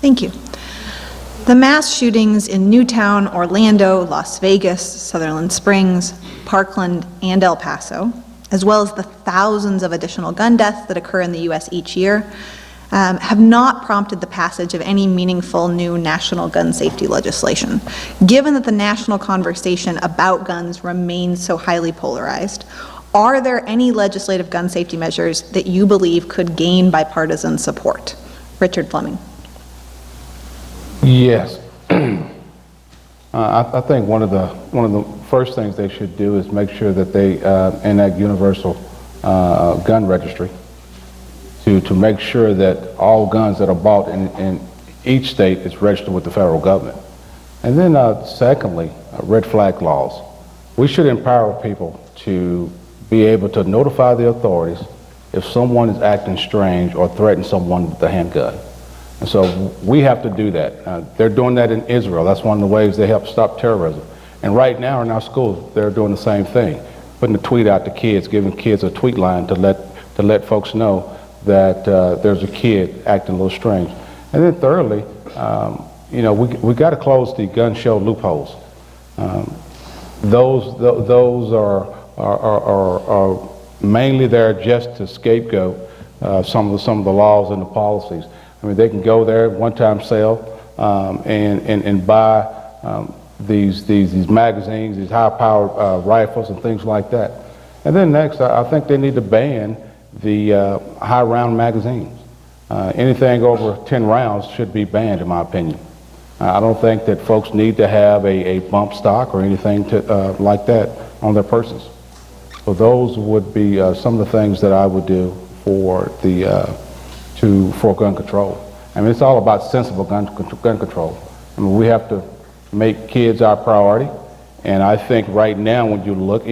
Thank you. The mass shootings in Newtown, Orlando, Las Vegas, Sutherland Springs, Parkland, and El Paso, as well as the thousands of additional gun deaths that occur in the U.S. each year, have not prompted the passage of any meaningful new national gun safety legislation. Given that the national conversation about guns remains so highly polarized, are there any legislative gun safety measures that you believe could gain bipartisan support? Richard Fleming. Yes. I think one of the first things they should do is make sure that they enact universal gun registry to make sure that all guns that are bought in each state is registered with the federal government. And then secondly, red flag laws. We should empower people to be able to notify the authorities if someone is acting strange or threatening someone with a handgun. And so we have to do that. They're doing that in Israel. That's one of the ways they help stop terrorism. And right now in our schools, they're doing the same thing, putting a tweet out to kids, giving kids a tweet line to let folks know that there's a kid acting a little strange. And then thirdly, we got to close the gun show loopholes. Those are mainly there just to scapegoat some of the laws and the policies. I mean, they can go there, one-time sale, and buy these magazines, these high-powered rifles and things like that. And then next, I think they need to ban the high-round magazines. Anything over 10 rounds should be banned, in my opinion. I don't think that folks need to have a bump stock or anything like that on their persons. So those would be some of the things that I would do for gun control. I mean, it's all about sensible gun control. I mean, we have to make kids our priority, and I think right now when you look,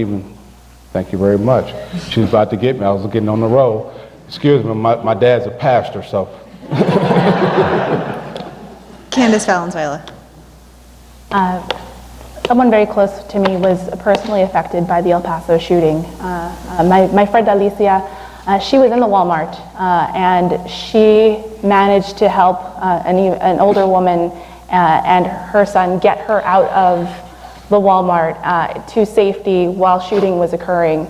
thank you very much. She was about to get me. I was getting on the road. Excuse me, my dad's a pastor, so. Candace Valenzuela. Someone very close to me was personally affected by the El Paso shooting. My friend Alicia, she was in the Walmart, and she managed to help an older woman and her son get her out of the Walmart to safety while shooting was occurring.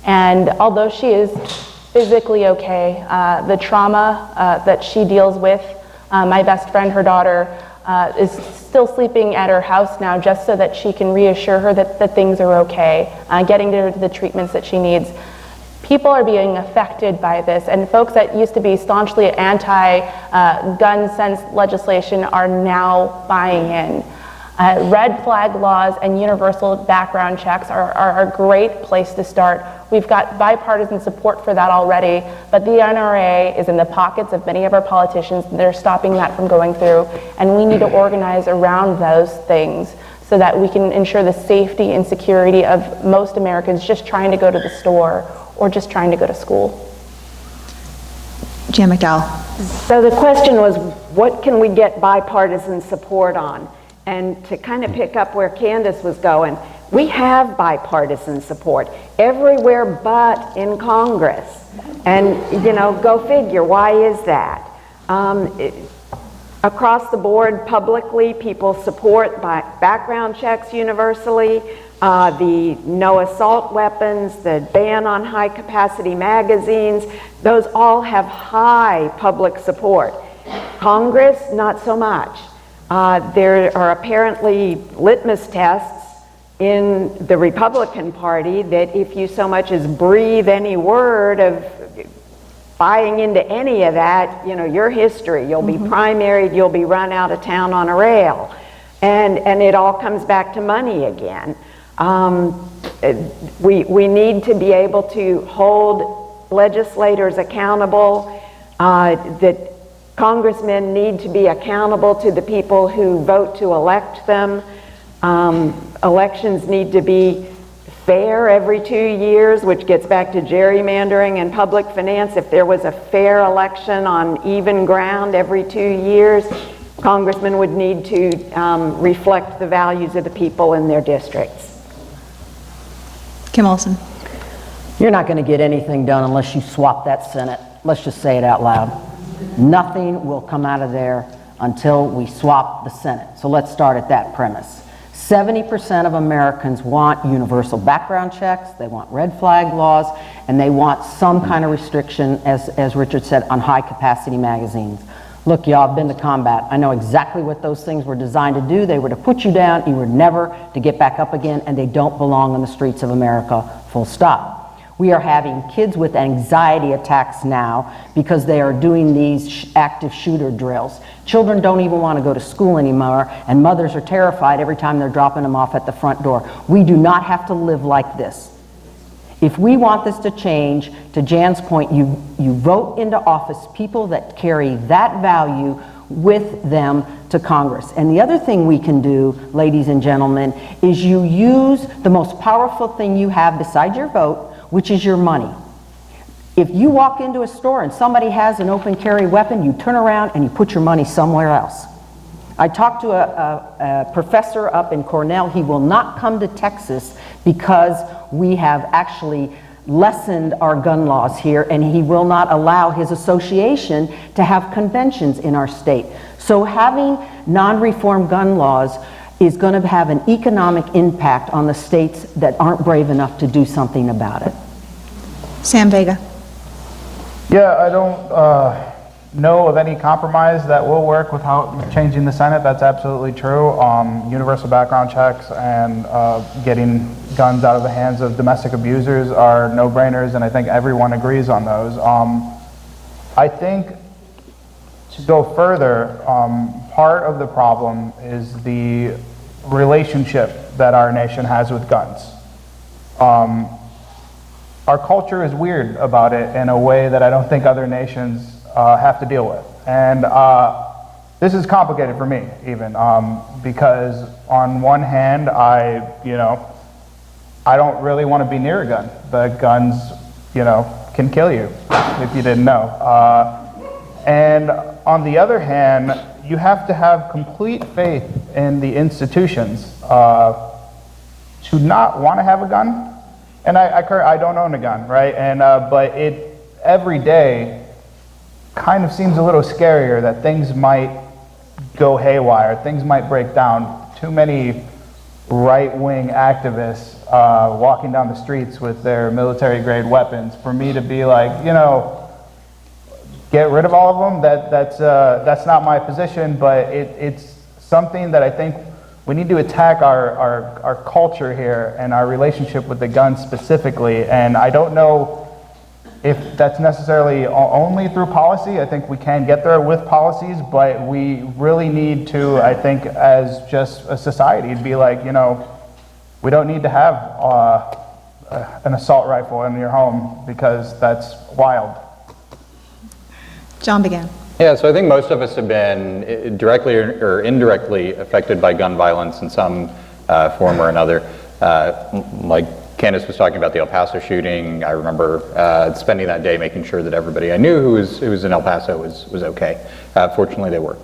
And although she is physically okay, the trauma that she deals with, my best friend, her daughter, is still sleeping at her house now just so that she can reassure her that things are okay, getting her to the treatments that she needs. People are being affected by this, and folks that used to be staunchly anti-gun sense legislation are now buying in. Red flag laws and universal background checks are a great place to start. We've got bipartisan support for that already, but the NRA is in the pockets of many of our politicians. They're stopping that from going through, and we need to organize around those things so that we can ensure the safety and security of most Americans just trying to go to the store or just trying to go to school. Jan McDowell. So the question was, what can we get bipartisan support on? And to kind of pick up where Candace was going, we have bipartisan support everywhere but in Congress. And, go figure, why is that? Across the board, publicly, people support background checks universally, the no assault weapons, the ban on high-capacity magazines. Those all have high public support. Congress, not so much. There are apparently litmus tests in the Republican Party that if you so much as breathe any word of buying into any of that, your history, you'll be primaried, you'll be run out of town on a rail. And it all comes back to money again. We need to be able to hold legislators accountable, that congressmen need to be accountable to the people who vote to elect them. Elections need to be fair every 2 years, which gets back to gerrymandering and public finance. If there was a fair election on even ground every 2 years, congressmen would need to reflect the values of the people in their districts. Kim Olson. You're not going to get anything done unless you swap that Senate. Let's just say it out loud. Nothing will come out of there until we swap the Senate. So let's start at that premise. 70% of Americans want universal background checks, they want red flag laws, and they want some kind of restriction, as Richard said, on high capacity magazines. Look, y'all, I've been to combat. I know exactly what those things were designed to do. They were to put you down, you were never to get back up again, and they don't belong on the streets of America, full stop. We are having kids with anxiety attacks now because they are doing these active shooter drills. Children don't even want to go to school anymore, and mothers are terrified every time they're dropping them off at the front door. We do not have to live like this. If we want this to change, to Jan's point, you vote into office people that carry that value with them to Congress. And the other thing we can do, ladies and gentlemen, is you use the most powerful thing you have besides your vote, which is your money. If you walk into a store and somebody has an open carry weapon, you turn around and you put your money somewhere else. I talked to a professor up in Cornell. He will not come to Texas because we have actually lessened our gun laws here, and he will not allow his association to have conventions in our state. So having non-reform gun laws is going to have an economic impact on the states that aren't brave enough to do something about it. Sam Vega. Yeah, I don't know of any compromise that will work without changing the Senate. That's absolutely true. Universal background checks and getting guns out of the hands of domestic abusers are no-brainers, and I think everyone agrees on those. I think to go further, part of the problem is the relationship that our nation has with guns. Our culture is weird about it in a way that I don't think other nations have to deal with. And this is complicated for me, even, because on one hand, I don't really want to be near a gun. The guns, can kill you, if you didn't know. And on the other hand, you have to have complete faith in the institutions to not want to have a gun. And I don't own a gun, right? And but it every day kind of seems a little scarier that things might go haywire, things might break down. Too many right-wing activists walking down the streets with their military-grade weapons for me to be like, get rid of all of them. That's not my position, but it's something that I think we need to attack our culture here and our relationship with the gun specifically. And I don't know if that's necessarily only through policy. I think we can get there with policies, but we really need to, I think, as just a society, be like, we don't need to have an assault rifle in your home because that's wild. John began. Yeah, so I think most of us have been directly or indirectly affected by gun violence in some form or another. Like Candace was talking about the El Paso shooting. I remember spending that day making sure that everybody I knew who was in El Paso was okay. Fortunately, they were.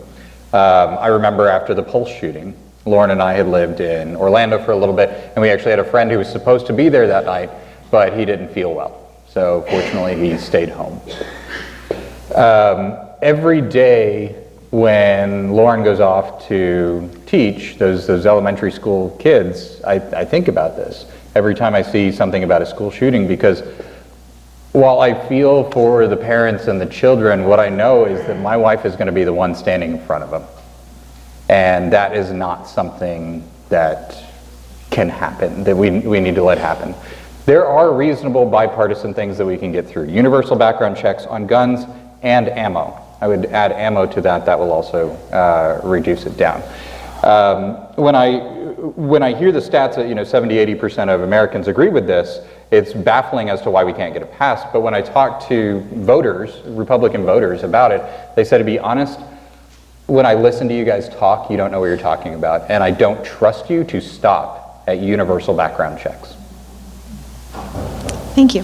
I remember after the Pulse shooting, Lauren and I had lived in Orlando for a little bit, and we actually had a friend who was supposed to be there that night, but he didn't feel well. So fortunately, he stayed home. Every day when Lauren goes off to teach those elementary school kids, I think about this every time I see something about a school shooting, because while I feel for the parents and the children, what I know is that my wife is going to be the one standing in front of them. And that is not something that can happen, that we need to let happen. There are reasonable bipartisan things that we can get through. Universal background checks on guns and ammo. I would add ammo to that. That will also reduce it down. When I hear the stats that 70-80% of Americans agree with this, it's baffling as to why we can't get it passed. But when I talk to voters, Republican voters, about it, they said, to be honest, when I listen to you guys talk, you don't know what you're talking about, and I don't trust you to stop at universal background checks. Thank you.